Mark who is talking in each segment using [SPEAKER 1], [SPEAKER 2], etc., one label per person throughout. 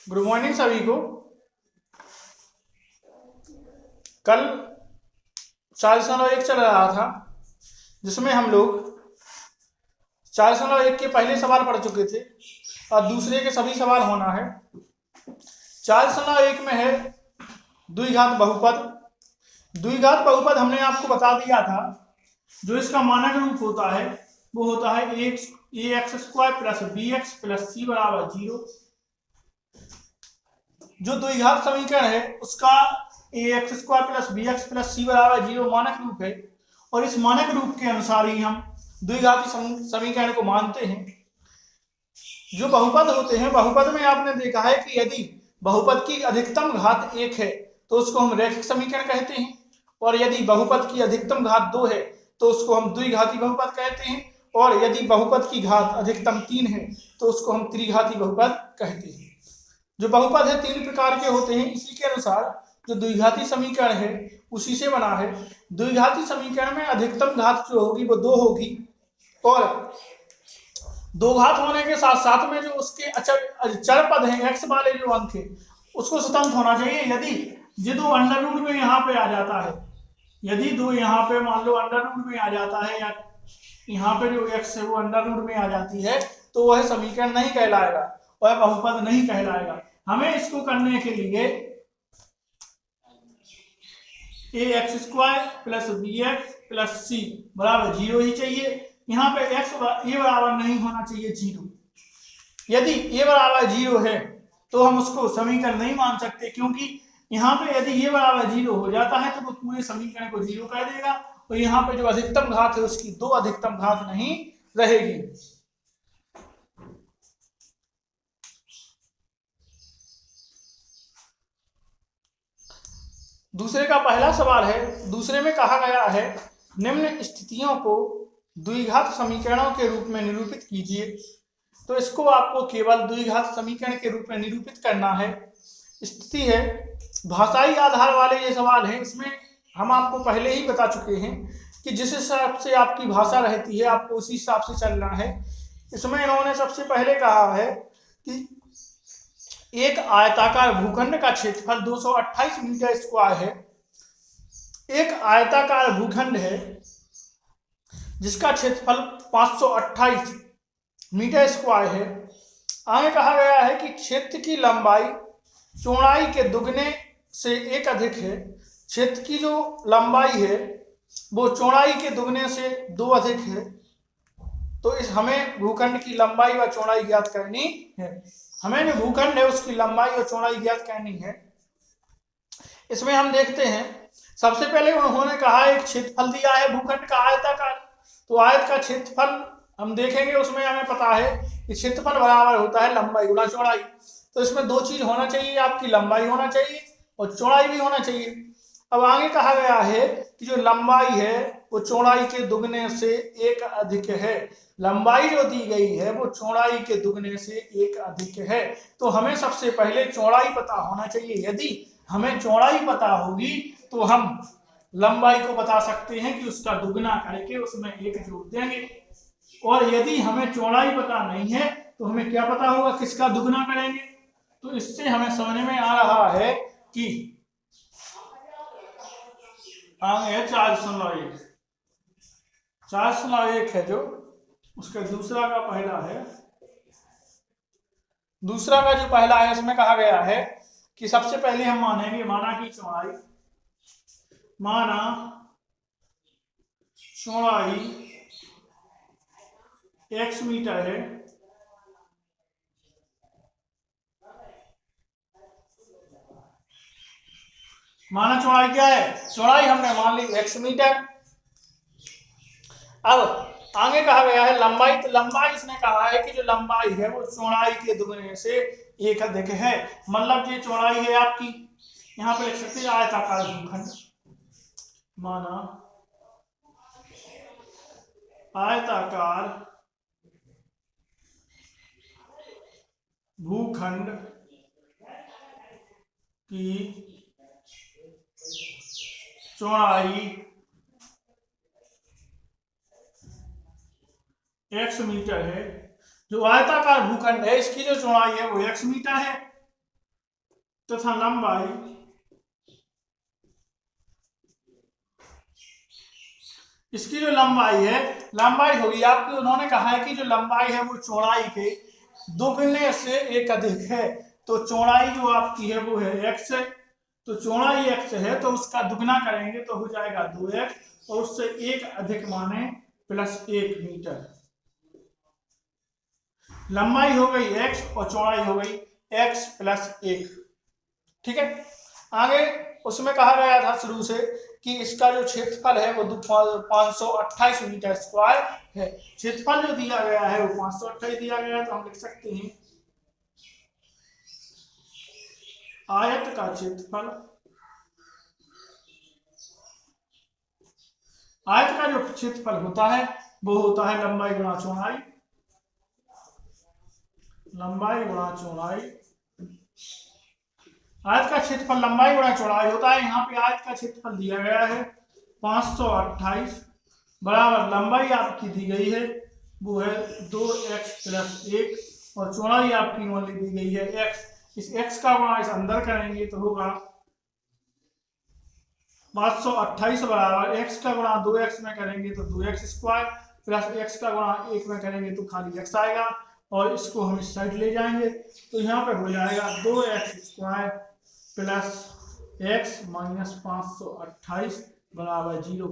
[SPEAKER 1] Good morning सभी को। कल 4.1 चल रहा था जिसमें हम लोग 4.1 के पहले सवाल पढ़ चुके थे और दूसरे के सभी सवाल होना है। 4.1 में है द्विघात बहुपद। द्विघात बहुपद हमने आपको बता दिया था, जो इसका मानक रूप होता है वो होता है ax² plus bx plus c बराबर 0। जो द्विघात समीकरण है उसका ax² plus bx plus c बराबर 0 मानक रूप है और इस मानक रूप के अनुसार ही हम द्विघाती समीकरण को मानते हैं। जो बहुपद होते हैं, बहुपद में आपने देखा है कि यदि बहुपद की अधिकतम घात 1 है तो उसको हम रैखिक समीकरण कहते हैं, और यदि बहुपद की अधिकतम घात 2 है तो उसको हम द्विघाती बहुपद कहते हैं, और यदि बहुपद की घात अधिकतम 3 है तो उसको हम त्रिघाती बहुपद कहते हैं। जो बहुपद है 3 प्रकार के होते हैं, इसी के अनुसार जो द्विघाती समीकरण है उसी से बना है। द्विघाती समीकरण में अधिकतम घात जो होगी वो 2 होगी, और दो घात होने के साथ साथ में जो उसके चर पद हैं x वाले जो अंक है उसको स्वतंत्र होना चाहिए। यदि ये दो अंडर रूट में यहाँ पे आ जाता है, यदि दो यहाँ पे मान लो अंडर रूट में आ जाता है या यहाँ पे जो x है वो अंडर रूट में आ जाती है तो वह समीकरण नहीं कहलाएगा, वह बहुपद नहीं कहलाएगा। हमें इसको करने के लिए ax² plus bx plus c बराबर 0 ही चाहिए। यहाँ पे x a बराबर नहीं होना चाहिए 0। यदि a बराबर 0 है तो हम उसको समीकरण नहीं मान सकते, क्योंकि यहाँ पे यदि a बराबर 0 हो जाता है तो वो पूरे समीकरण को 0 कर देगा, और यहाँ पे जो अधिकतम घात है उसकी 2 अधिकतम घात नहीं रहेगी। दूसरे का पहला सवाल है, दूसरे में कहा गया है निम्न स्थितियों को द्विघात समीकरणों के रूप में निरूपित कीजिए। तो इसको आपको केवल द्विघात समीकरण के रूप में निरूपित करना है। स्थिति है भाषाई आधार वाले ये सवाल हैं, इसमें हम आपको पहले ही बता चुके हैं कि जिस हिसाब से आपकी भाषा रहती है आपको उसी हिसाब से चलना है। इसमें इन्होंने सबसे पहले कहा है कि एक आयताकार भूखंड का क्षेत्रफल 228 मीटर स्क्वायर है। एक आयताकार भूखंड है जिसका क्षेत्रफल 528 मीटर स्क्वायर है। आगे कहा गया है कि क्षेत्र की लंबाई चौड़ाई के दुगने से 1 अधिक है। क्षेत्र की जो लंबाई है वो चौड़ाई के दुगने से 2 अधिक है। तो इस हमें भूखंड की लंबाई व चौड़ाई ज्ञात करनी है। हमें जो भूखंड है उसकी लंबाई और चौड़ाई ज्ञात करनी है। इसमें हम देखते हैं, सबसे पहले उन्होंने कहा एक क्षेत्रफल दिया है भूखंड का आयताकार, तो आयत का क्षेत्रफल हम देखेंगे, उसमें हमें पता है कि क्षेत्रफल बराबर होता है लंबाई गुणा चौड़ाई। तो इसमें 2 चीज होना चाहिए, आपकी लंबाई होना चाहिए और चौड़ाई भी होना चाहिए। अब आगे कहा गया है कि जो लंबाई है वो चौड़ाई के दुगने से 1 अधिक है। लंबाई जो दी गई है वो चौड़ाई के दुगने से 1 अधिक है। तो हमें सबसे पहले चौड़ाई पता होना चाहिए। यदि हमें चौड़ाई पता होगी तो हम लंबाई को बता सकते हैं कि उसका दुगना करके उसमें 1 जोड़ देंगे, और यदि हमें चौड़ाई पता नहीं है तो हमें क्या पता होगा, किसका दुगना करेंगे। तो इससे हमें समझ में आ रहा है कि आगे है 4.1। 4.1 है जो उसका दूसरा का पहला है। दूसरा का जो पहला है उसमें कहा गया है कि सबसे पहले हम मानेंगे, माना की चौड़ाई, माना चौड़ाई x मीटर है, माना चौड़ाई क्या है, चौड़ाई हमने मान ली x मीटर। अब आगे कहा गया है लंबाई, तो लंबाई इसने कहा है कि जो लंबाई है वो चौड़ाई के दुगने से 1 अधिक है। मतलब ये चौड़ाई है आपकी, यहाँ पे लिख सकते हैं आयताकार भूखंड, माना आयताकार भूखंड की चौड़ाई x मीटर है। जो आयताकार भूखंड है इसकी जो चौड़ाई है वो x मीटर है। तथा लंबाई इसकी जो लंबाई है, लंबाई होगी आपकी, उन्होंने कहा है कि जो लंबाई है वो चौड़ाई के दुगने से एक अधिक है। तो चौड़ाई जो आपकी है वो है x है, तो चौड़ाई x है तो उसका दुगना करेंगे तो हो जाएगा 2x और उससे एक अधिक माने +1 मीटर। लंबाई हो गई x और चौड़ाई हो गई x + 1। ठीक है, आगे उसमें कहा गया था शुरू से कि इसका जो क्षेत्रफल है वो 528 मीटर स्क्वायर है। क्षेत्रफल जो दिया गया है वो 528 दिया गया है, तो हम लिख सकते हैं आयत का क्षेत्रफल, आयत का जो क्षेत्रफल होता है वो होता है लंबाई गुणा चौड़ाई, लंबाई गुणा चौड़ाई। आयत का क्षेत्रफल लंबाई गुणा चौड़ाई होता है। यहाँ पे आयत का क्षेत्रफल दिया गया है 528 बराबर लंबाई आपकी दी गई है वो है 2x + 1 और चौड़ाई आपकी ओनली दी गई है x। इस x का गुणा इस अंदर करेंगे तो होगा 528 बराबर x का गुणा 2x में करेंगे तो 2x² प्लस x का गुणा 1 में करेंगे तो खाली x आएगा और इसको हम इस साइड ले जाएंगे तो यहाँ पे हो जाएगा 2x² प्लस x माइनस 528 बराबर 0।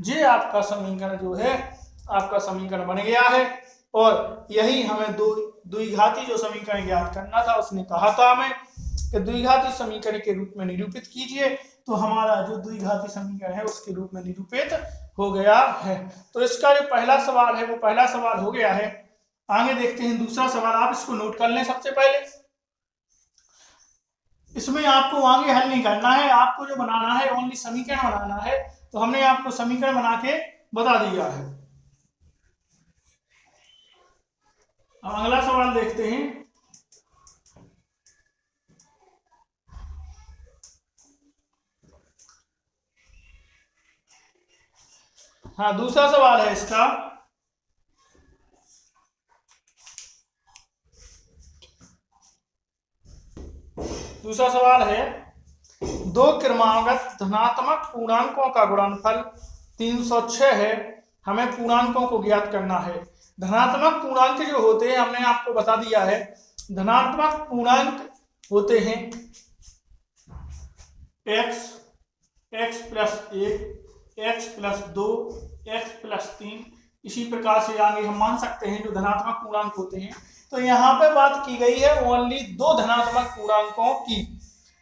[SPEAKER 1] ये आपका समीकरण जो है आपका समीकरण बन गया है। और यही हमें द्विघाती जो समीकरण ज्ञात करना था, उसने कहा था हमें कि द्विघाती समीकरण के रूप में निरूपित कीजिए, तो हमारा जो द्विघाती समीकरण है उसके रूप में निरूपित हो गया है। तो इसका जो पहला सवाल है वो पहला सवाल हो गया है। आगे देखते हैं दूसरा सवाल, आप इसको नोट कर लें। सबसे पहले इसमें आपको आगे हल नहीं करना है, आपको जो बनाना है ओनली समीकरण बनाना है। तो हमने आपको समीकरण बना के बता दिया है। अब अगला सवाल देखते हैं। हाँ, दूसरा सवाल है इसका, दूसरा सवाल है दो क्रमागत धनात्मक पूर्णांकों का गुणनफल 306 है, हमें पूर्णांकों को ज्ञात करना है। धनात्मक पूर्णांक जो होते हैं हमने आपको बता दिया है, धनात्मक पूर्णांक होते हैं x, x + 1, x + 2, x + 3। इसी प्रकार से आगे हम मान सकते हैं जो धनात्मक पूर्णांक होते हैं। तो यहाँ पे बात की गई है ओनली दो धनात्मक पूर्णांकों की।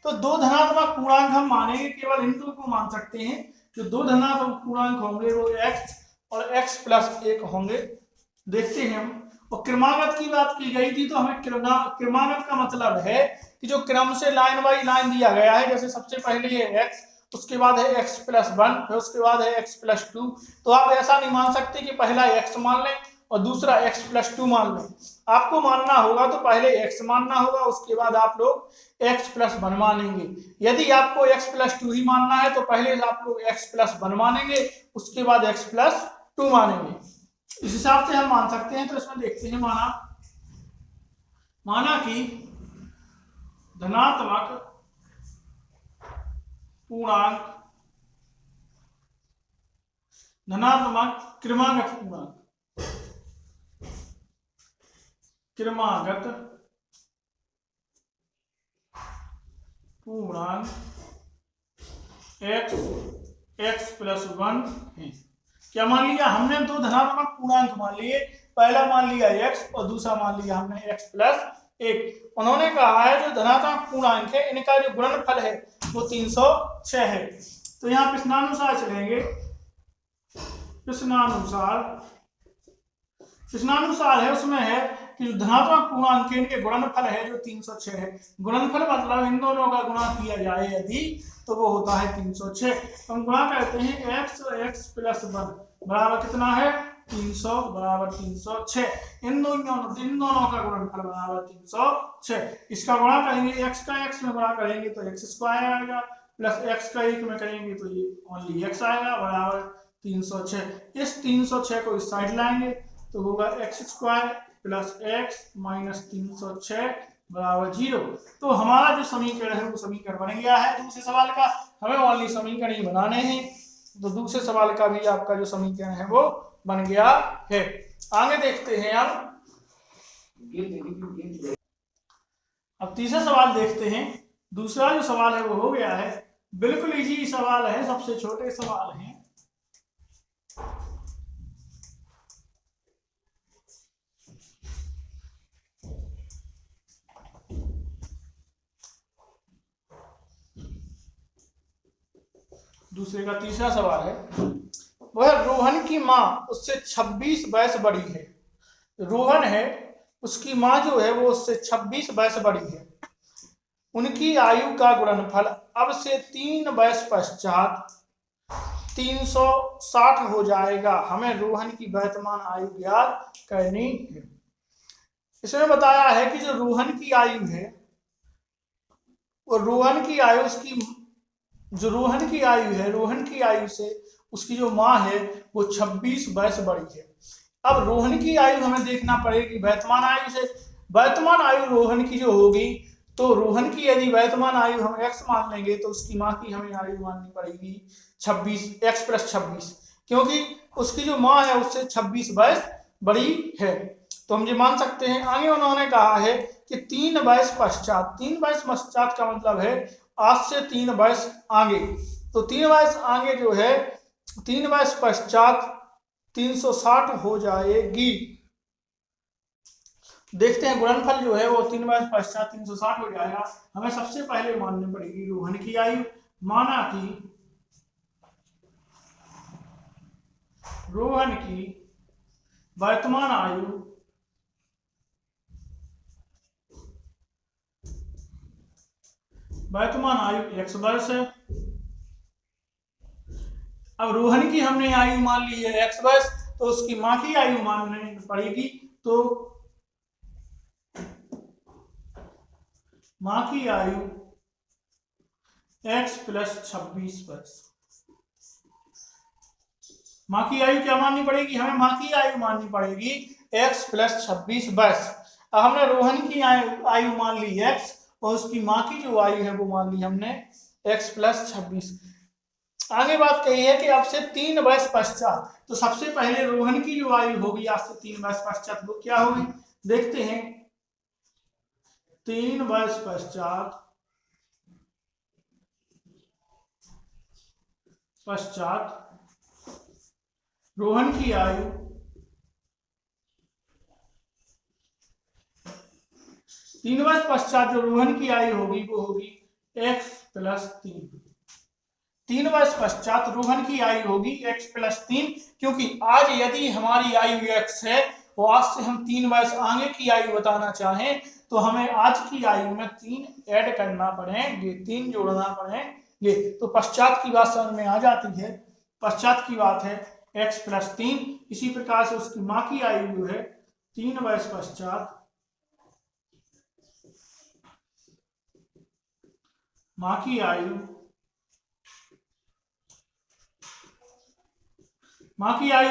[SPEAKER 1] तो दो धनात्मक पूर्णांक हम मानेंगे, केवल इन दो को मान सकते हैं। जो दो धनात्मक पूर्णांक होंगे वो x और x + 1 होंगे। देखते हैं हम। और क्रमागत की बात की गई थी, तो हमें क्रमागत का मतलब है कि जो क्रम से लाइन बाई लाइन दिया गया है, जैसे सबसे पहले है x, उसके बाद है x + 1, फिर उसके बाद है x + 2। तो आप ऐसा नहीं मान सकते कि पहला x मान लें और दूसरा x + 2 मान लें। आपको मानना होगा तो पहले x मानना होगा, उसके बाद आप लोग x + 1 मानेंगे। यदि आपको x + 2 ही मानना है तो पहले आप लोग x + 1 मानेंगे, उसके बाद x + 2 मानेंगे। इस हिसाब से हम मान सकते हैं। तो इसमें देखते हैं, माना कि धनात्मक पूर्णांक, धनात्मक क्रमागत पूर्णांक, क्रमागत पूर्णांक x + 1 है। क्या मान लिया हमने? दो धनात्मक पूर्णांक मान लिए, पहला मान लिया x और दूसरा मान लिया हमने x + 1। उन्होंने कहा है जो धनात्मक पूर्णांक है इनका जो गुणनफल है वो 306 है। तो यहाँ प्रश्नानुसार चलेंगे। प्रश्नानुसार है, उसमें है कि जो धनात्मक पूर्णांक के इनके गुणनफल है जो 306 है। गुणनफल मतलब इन दोनों का गुणा किया जाए यदि, तो वो होता है 306। हम गुणा करते हैं x और x + 1 बराबर कितना है 300 बराबर 306। इन दोनों का गुणनफल बराबर 306। इसका गुणा करेंगे, x का x में गुणा करेंगे तो x² आएगा, प्लस x का 1 में करेंगे तो ये ओनली x आएगा बराबर 306। इस 306 को इस साइड लाएंगे तो होगा x² + x - 306 बराबर 0। तो हमारा जो समीकरण है वो समीकरण बन गया है दूसरे सवाल का। हमें ओनली समीकरण ही बनाने हैं, तो दूसरे सवाल का भी आपका जो समीकरण है वो बन गया है। आगे देखते हैं अब तीसरा सवाल देखते हैं। दूसरा जो सवाल है वो हो गया है, बिल्कुल इजी सवाल है, सबसे छोटे सवाल हैं। दूसरे का तीसरा सवाल है, वह रोहन की माँ उससे 26 वर्ष बड़ी है। रोहन है, उसकी माँ जो है वो उससे 26 वर्ष बड़ी है। उनकी आयु का गुणनफल अब से 3 वर्ष पश्चात 360 हो जाएगा। हमें रोहन की वर्तमान आयु ज्ञात करनी है। इसमें बताया है कि जो रोहन की आयु है वो रोहन की आयु उसकी जो रोहन की आयु है, रोहन की आयु से उसकी जो माँ है वो 26 वर्ष बड़ी है। अब रोहन की आयु हमें देखना पड़ेगी वर्तमान आयु से। वर्तमान आयु रोहन की जो होगी, तो रोहन की यदि वर्तमान आयु हम x मान लेंगे तो उसकी माँ की हमें आयु माननी पड़ेगी 26, x + 26, क्योंकि उसकी जो माँ है उससे 26 वर्ष बड़ी है। तो हम ये मान सकते हैं। आगे उन्होंने कहा है कि 3 वर्ष पश्चात, 3 वर्ष पश्चात का मतलब है आज से 3 वर्ष आगे। तो 3 वर्ष आगे जो है 3 वर्ष पश्चात 360 हो जाएगी। देखते हैं गुणनफल जो है वो 3 वर्ष पश्चात 360 हो जाएगा। हमें सबसे पहले माननी पड़ेगी रोहन की आयु। माना कि रोहन की वर्तमान आयु x वर्ष है। अब रोहन की हमने आयु मान ली है x वर्ष, तो उसकी माँ की आयु माननी पड़ेगी। तो माँ की आयु x + 26 वर्ष। माँ की आयु क्या माननी पड़ेगी? हमें माँ की आयु माननी पड़ेगी x + 26 वर्ष। अब हमने रोहन की आयु मान ली x और उसकी माँ की जो आयु है वो मान ली हमने x + 26। आगे बात कही है कि अब से 3 वर्ष पश्चात, तो सबसे पहले रोहन की जो आयु होगी आज से 3 वर्ष पश्चात वो क्या होगी, देखते हैं। 3 वर्ष पश्चात रोहन की आयु 3 वर्ष पश्चात जो रोहन की आयु होगी वो होगी x + 3। 3 वर्ष पश्चात रोहन की आयु होगी x + 3, क्योंकि आज यदि हमारी आयु x है और आज से हम 3 वर्ष आगे की आयु बताना चाहें तो हमें आज की आयु में 3 ऐड करना पड़ेंगे, 3 जोड़ना पड़ेंगे। तो पश्चात की बात समझ में आ जाती है। पश्चात की बात है x + 3। इसी प्रकार से उसकी माँ की आयु जो है 3 वर्ष पश्चात माँ की आयु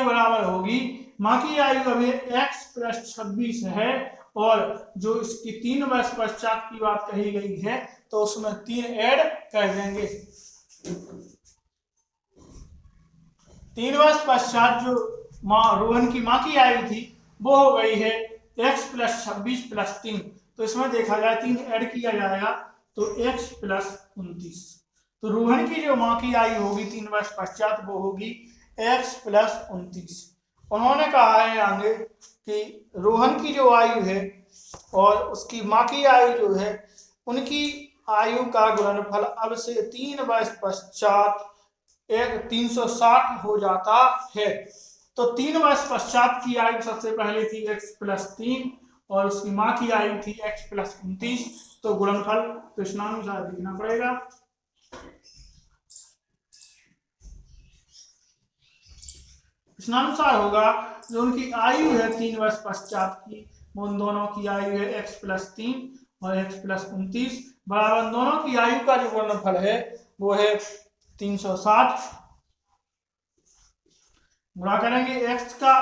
[SPEAKER 1] बराबर होगी, माँ की आयु अभी x + 26 है और जो इसकी 3 वर्ष पश्चात की बात कही गई है तो उसमें 3 ऐड कर देंगे। 3 वर्ष पश्चात जो रोहन की माँ की आयु थी वो हो गई है x + 26 + 3। तो इसमें देखा जाए 3 ऐड किया जाएगा तो x + 29। तो रोहन की जो माँ की आयु होगी 3 वर्ष पश्चात वो होगी x + 29। उन्होंने कहा है आगे कि रोहन की जो आयु है और उसकी माँ की आयु जो है उनकी आयु का गुणनफल अब से 3 वर्ष पश्चात 360 हो जाता है। तो 3 वर्ष पश्चात की आयु सबसे पहले थी x + 3 और उसकी माँ की आयु थी x + 29। तो गुणनफल प्रश्नानुसार लिखना पड़ेगा। प्रश्नानुसार होगा जो उनकी आयु है 3 वर्ष पश्चात की, उन दोनों की आयु है x + 3 और x + 29 बराबर दोनों की आयु का जो गुणनफल है वो है 360। गुणा करेंगे x का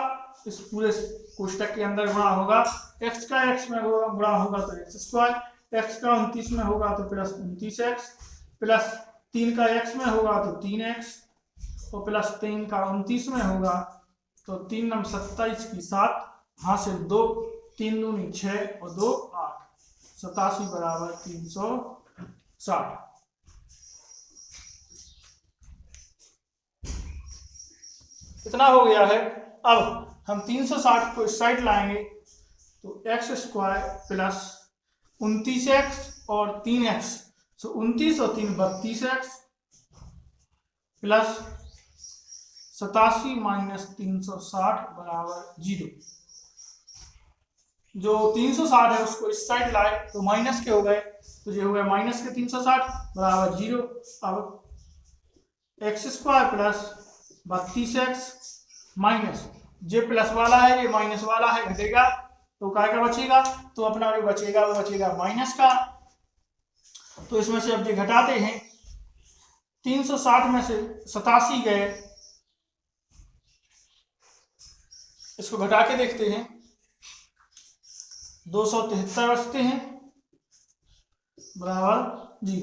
[SPEAKER 1] इस पूरे कोष्टक के अंदर गुणा होगा x का x में गुणा होगा तो एक्स स्क्वायर, x का 29 में होगा तो प्लस 29x, प्लस 3 का x में होगा तो 3x, और प्लस 3 का 29 में होगा तो 3 नम 27 की 7, हासिल 2, 3 दूनी 6 और 2 8, 87 बराबर 360। इतना हो गया है। अब हम 360 को इस साइड लाएंगे तो एक्स स्क्वायर प्लस 29x और 3x, तो 29 और 3 32x, प्लस 87 माइनस 360 बराबर 0। जो 360 है उसको इस साइड लाए तो माइनस के हो गए, तो ये हो गया माइनस के 360 बराबर 0। अब x square plus 32x minus, ये प्लस वाला है ये माइनस वाला है, घटेगा तो काय का बचेगा, तो अपना जो बचेगा वो बचेगा माइनस का। तो इसमें से अब ये घटाते हैं, 360 में से 87 गए, इसको घटा के देखते हैं, 273 बचते हैं बराबर 0।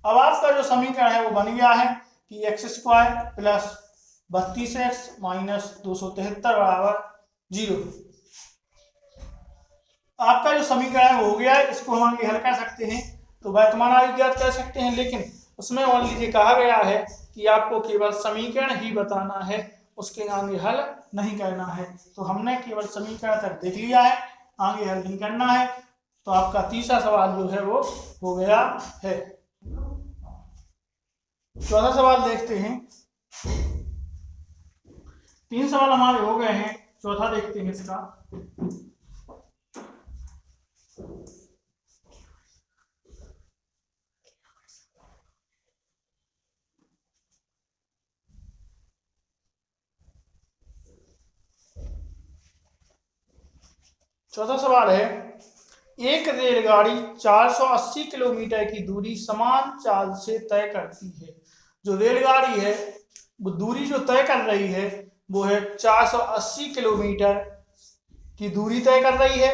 [SPEAKER 1] अब आपका जो समीकरण है वो बन गया है कि x square plus 32x minus 273 बराबर 0। आपका जो समीकरण है वो हो गया है, इसको हम आगे हल कर सकते हैं, तो वर्तमान आयु ज्ञात कर सकते हैं, लेकिन उसमें मान लीजिए कहा गया है कि आपको केवल समीकरण ही बताना है, उसके आगे हल नहीं करना है। तो हमने केवल समीकरण तक देख लिया है, आगे हल नहीं करना है। तो आपका तीसरा सवाल जो है वो हो गया है। चौथा सवाल देखते हैं। 3 सवाल हमारे हो गए हैं, चौथा देखते हैं इसका। चौथा सवाल है, एक रेलगाड़ी 480 किलोमीटर की दूरी समान चाल से तय करती है। जो रेलगाड़ी है वो दूरी जो तय कर रही है वो है 480 किलोमीटर की दूरी तय कर रही है,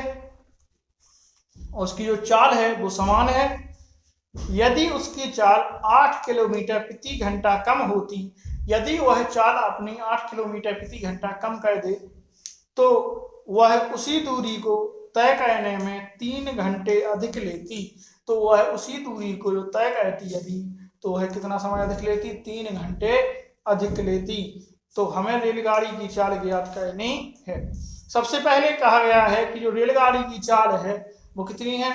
[SPEAKER 1] और उसकी जो चाल है वो समान है। यदि उसकी चाल 8 किलोमीटर प्रति घंटा कम होती, यदि वह चाल अपनी 8 किलोमीटर प्रति घंटा कम कर दे तो वह उसी दूरी को तय करने में 3 घंटे अधिक लेती। तो वह उसी दूरी को जो तय करती यदि, तो वह कितना समय अधिक लेती, 3 घंटे अधिक लेती। तो हमें रेलगाड़ी की चाल ज्ञात करनी है। सबसे पहले कहा गया है कि जो रेलगाड़ी की चाल है वो कितनी है।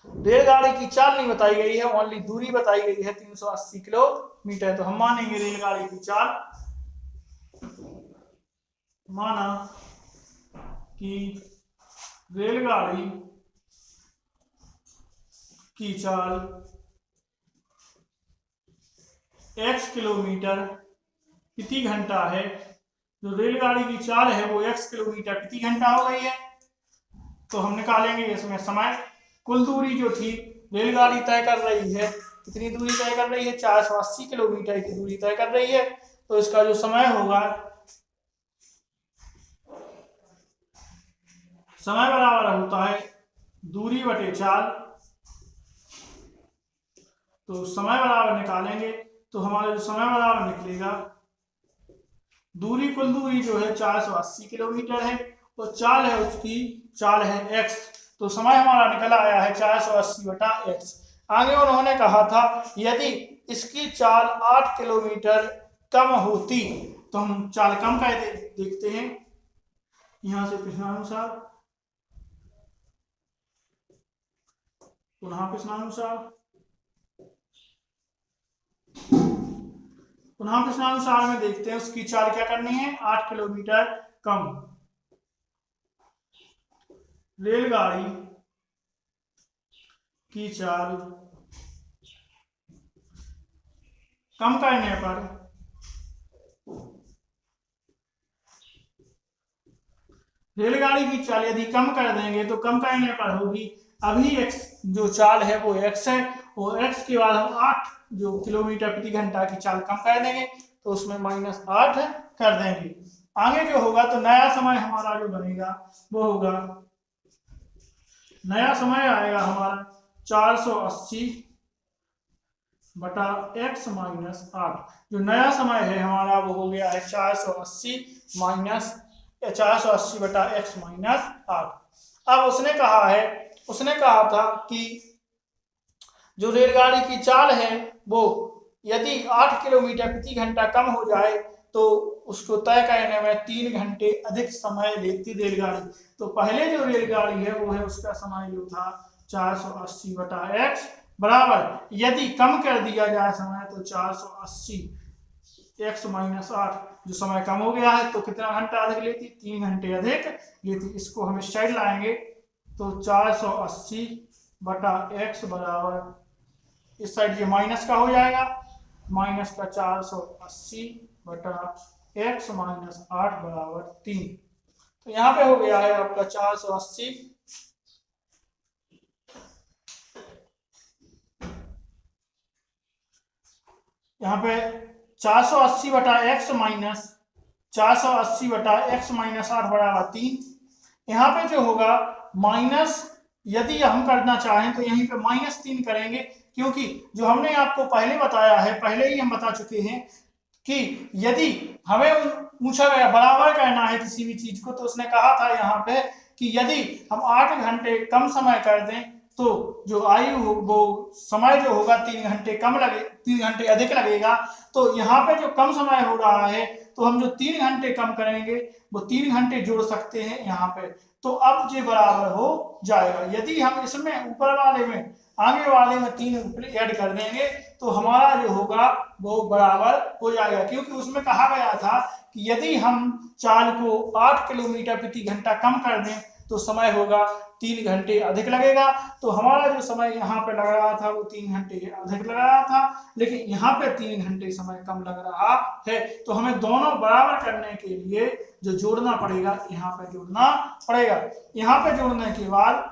[SPEAKER 1] रेलगाड़ी की चाल नहीं बताई गई है, ओनली दूरी बताई गई है 380 किलोमीटर। तो हम मानेंगे रेलगाड़ी की चाल, माना कि रेलगाड़ी की चाल x किलोमीटर प्रति घंटा है। जो रेलगाड़ी की चाल है वो x किलोमीटर प्रति घंटा हो गई है। तो हम निकालेंगे इसमें समय। कुल दूरी जो थी रेलगाड़ी तय कर रही है, कितनी दूरी तय कर रही है, 480 किलोमीटर की दूरी तय कर रही है। तो इसका जो समय होगा, समय बराबर होता है दूरी बटे चाल। तो समय बराबर निकालेंगे तो हमारा जो समय बराबर निकलेगा, दूरी कुल दूरी जो है 480 किलोमीटर है, और चाल है उसकी, चाल है x। तो समय हमारा निकल आया है 480 बटा x। आगे उन्होंने कहा था यदि इसकी चाल 8 किलोमीटर कम होती, तो हम चाल कम कर देखते हैं। यहां से प्रश्नानुसार, पुनः प्रश्नानुसार, पुनः प्रश्नानुसार में देखते हैं उसकी चाल क्या करनी है, 8 किलोमीटर कम। रेलगाड़ी की चाल कम करने पर रेलगाड़ी की चाल यदि कम कर देंगे तो कम करने पर होगी, अभी x जो चाल है वो x है, और x के बाद हम 8 जो किलोमीटर प्रति घंटा की चाल कम कर देंगे तो उसमें -8 कर देंगे। आगे जो होगा तो नया समय हमारा जो बनेगा वो होगा, नया समय आएगा हमारा 480 बटा x माइनस 8। जो नया समय है हमारा वो हो गया है 480 बटा x माइनस 8। अब उसने कहा था कि जो रेलगाड़ी की चाल है वो यदि 8 किलोमीटर प्रति घंटा कम हो जाए तो उसको तय करने में 3 घंटे अधिक समय लेती रेलगाड़ी। तो पहले जो रेलगाड़ी है वो है उसका समय जो था 480 बटा x बराबर, यदि कम कर दिया जाए समय तो 480 x माइनस 8, जो समय कम हो गया है तो कितना घंटा अधिक लेती, 3 घंटे अधिक लेती। इसको हम इस साइड लाएंगे तो 480 बटा x बराबर, इस साइड ये माइनस का हो जाएगा, माइनस का 480 बटा x माइनस 8 बराबर 3। तो यहाँ पे हो गया है आपका 480 यहाँ पे 480 बटा x माइनस 8 बराबर 3। यहाँ पे जो होगा माइनस, यदि हम करना चाहें तो यहीं पे -3 करेंगे, क्योंकि जो हमने आपको पहले बताया है, पहले ही हम बता चुके हैं कि यदि हमें पूछा गया बराबर करना है किसी भी चीज को, तो उसने कहा था यहाँ पे कि यदि हम 8 घंटे कम समय कर दें तो जो आयु हो वो समय जो होगा 3 घंटे कम लगे, 3 घंटे अधिक लगेगा। तो यहाँ पे जो कम समय हो रहा है तो हम जो 3 घंटे कम करेंगे वो 3 घंटे जोड़ सकते हैं यहाँ पे, तो अब ये बराबर हो जाएगा। यदि हम इसमें ऊपर वाले में आगे वाले में 3 ऐड कर देंगे तो हमारा जो होगा वो बराबर हो जाएगा, क्योंकि उसमें कहा गया था कि यदि हम चाल को 8 किलोमीटर प्रति घंटा कम कर दें तो समय होगा 3 घंटे अधिक लगेगा। तो हमारा जो समय यहाँ पे लग रहा था वो 3 घंटे अधिक लग रहा था, लेकिन यहाँ पे 3 घंटे समय कम लग रहा है। तो हमें दोनों बराबर करने के लिए जो जोड़ना पड़ेगा, यहाँ पे जोड़ना पड़ेगा। यहाँ पे जोड़ने के बाद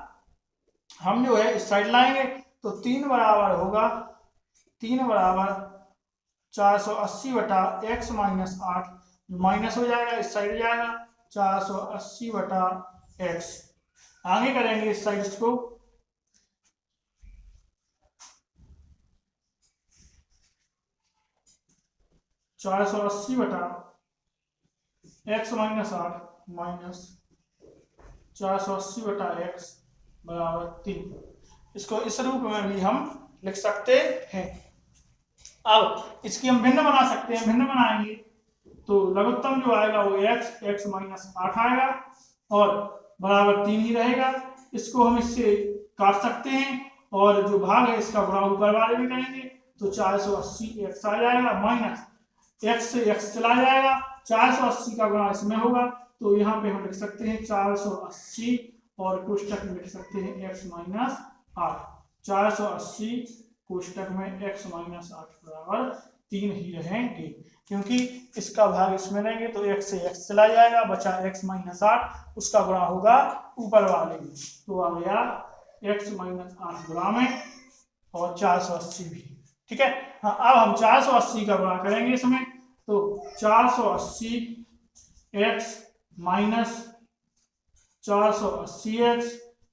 [SPEAKER 1] हम जो है इस साइड लाएंगे तो 3 बराबर होगा, 3 बराबर 480 बटा x माइनस 8, माइनस हो जाएगा, इस साइड जाएगा 480 बटा x। आगे करेंगे इस साइड को, चार सौ अस्सी बटा x माइनस 8 माइनस 480 बटा x बराबर 3। इसको इस रूप में भी हम लिख सकते हैं। अब इसकी हम भिन्न बना सकते हैं, भिन्न बनाएंगे तो लघुत्तम जो आएगा वो x माइनस 8 आएगा और बराबर 3 ही रहेगा। इसको हम इससे काट सकते हैं और जो भाग है इसका गुणा ऊपर वाले में करेंगे तो 480 x आ जाएगा, माइनस x से x चला जाएगा, 480 का गुणा इसमें होगा तो यहाँ पे हम लिख सकते हैं 480 और कोष्टक में लिख सकते हैं x माइनस 8। 480 कोष्टक में x माइनस 8 बराबर 3 ही रहेंगे, क्योंकि इसका भाग इसमें लेंगे तो x से x चला जाएगा, बचा x माइनस 8, उसका गुणा होगा ऊपर वाले में, तो आ गया x माइनस 8 गुणा में और 480 भी। ठीक है, हाँ अब हम 480 का गुणा करेंगे इसमें तो 480 x minus 480 x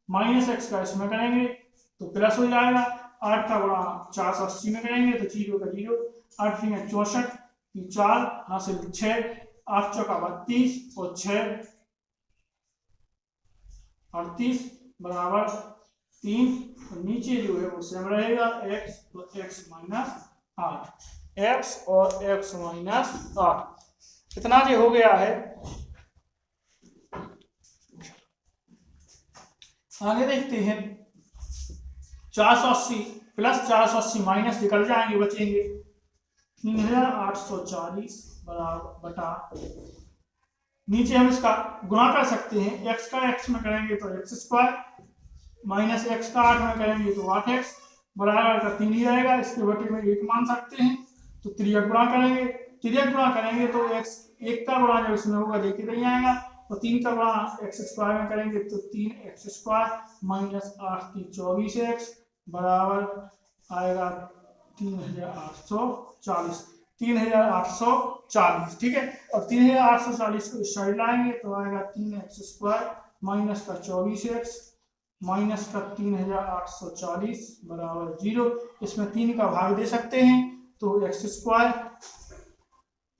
[SPEAKER 1] minus x का इसमें करेंगे तो प्लस हो जाएगा, 8 का गुणा 480 में करेंगे तो 0 का 0, 8 में 64, 4 हासिल 6, 8 चौका 32 और 6 38 बराबर 3। तो नीचे जो है वो सेम रहेगा x और x माइनस 8, x और x माइनस 8। इतना जो हो गया है। आगे देखते हैं 480 प्लस 480 माइनस निकल जाएंगे, बचेंगे 3840 बराबर बटा, नीचे हम इसका गुणा कर सकते हैं, x का x में करेंगे तो x स्क्वायर माइनस x का 8 में करेंगे तो 8x बराबर का 3 ही रहेगा, इसके बटे में 1 मान सकते हैं तो त्रियक गुणा करेंगे, त्रियक गुणा करेंगे तो x 1 का गुणा जब इसमें होगा लेके नहीं आएगा और 3 का गुणा x स्क्वायर में करेंगे तो 3x स्क्वायर माइनस 8 की 24x बराबर आएगा 3840। 3840, ठीक है। और 3840 को इस साइड लाएंगे तो आएगा 3x² माइनस का 24x माइनस का 3840 बराबर 0। इसमें 3 का भाग दे सकते हैं तो x²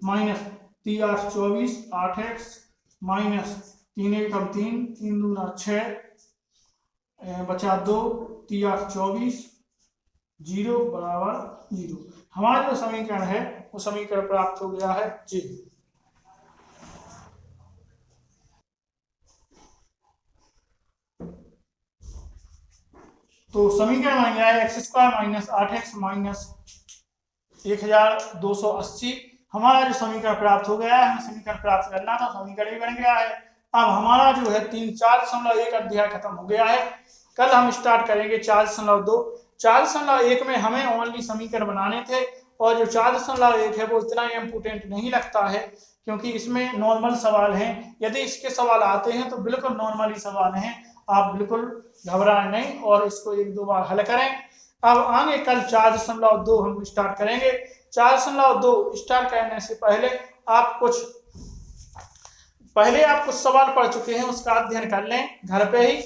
[SPEAKER 1] माइनस 3 8 24 8x माइनस 3 1 3 3 दूना 6 बचा 2 3 8 24 0 बराबर 0। हमारा जो समीकरण है वो समीकरण प्राप्त हो गया है जी। तो समीकरण बन गया है x² माइनस 8x माइनस 1280। हमारा जो समीकरण प्राप्त हो गया है, हमें समीकरण प्राप्त करना था, समीकरण ही बन गया है। अब हमारा जो है 4.1 अध्याय खत्म हो गया है। कल हम स्टार्ट करेंगे 4.2। 4.1 में हमें ओनली समीकरण बनाने थे और जो 4.1 है वो इतना इम्पोर्टेंट नहीं लगता है क्योंकि इसमें नॉर्मल सवाल हैं। यदि इसके सवाल आते हैं तो बिल्कुल नॉर्मल ही सवाल हैं, आप बिल्कुल घबराएं नहीं और इसको 1-2 बार हल करें। अब आगे कल 4.2 हम स्टार्ट करेंगे। 4.2 स्टार्ट करने से पहले आप कुछ सवाल पढ़ चुके हैं उसका अध्ययन कर लें घर पे ही।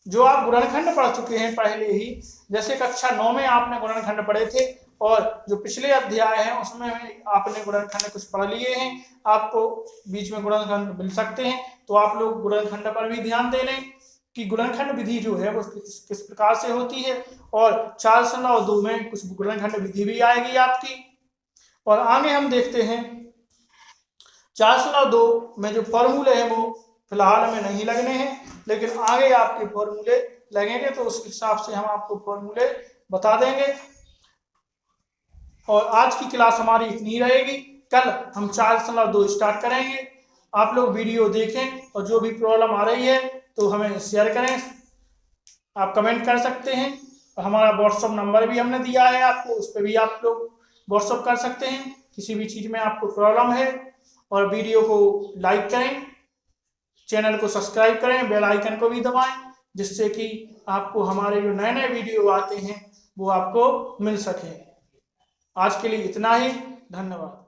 [SPEAKER 1] जो आप गुणनखंड पढ़ चुके हैं पहले ही, जैसे कक्षा 9 में आपने गुणनखंड पढ़े थे और जो पिछले अध्याय हैं उसमें आपने गुणनखंड कुछ पढ़ लिए हैं, आपको बीच में गुणनखंड मिल सकते हैं, तो आप लोग गुणनखंड पर भी ध्यान दे लें कि गुणनखंड विधि जो है वो किस प्रकार से होती है। और 4.2 में कुछ गुणनखंड विधि भी आएगी आपकी। और आगे हम देखते हैं 4.2 में जो फॉर्मूले हैं वो फिलहाल में नहीं लगने हैं, लेकिन आगे आपके फॉर्मूले लगेंगे तो उस हिसाब से हम आपको फॉर्मूले बता देंगे। और आज की क्लास हमारी इतनी रहेगी। कल हम 4.2 स्टार्ट करेंगे। आप लोग वीडियो देखें और जो भी प्रॉब्लम आ रही है तो हमें शेयर करें, आप कमेंट कर सकते हैं। और हमारा व्हाट्सएप नंबर भी हमने दिया है आपको, उस पर भी आप लोग व्हाट्सएप कर सकते हैं किसी भी चीज़ में आपको प्रॉब्लम है। और वीडियो को लाइक करें, चैनल को सब्सक्राइब करें, बेल आइकन को भी दबाएं जिससे कि आपको हमारे जो नए नए वीडियो आते हैं वो आपको मिल सके। आज के लिए इतना ही, धन्यवाद।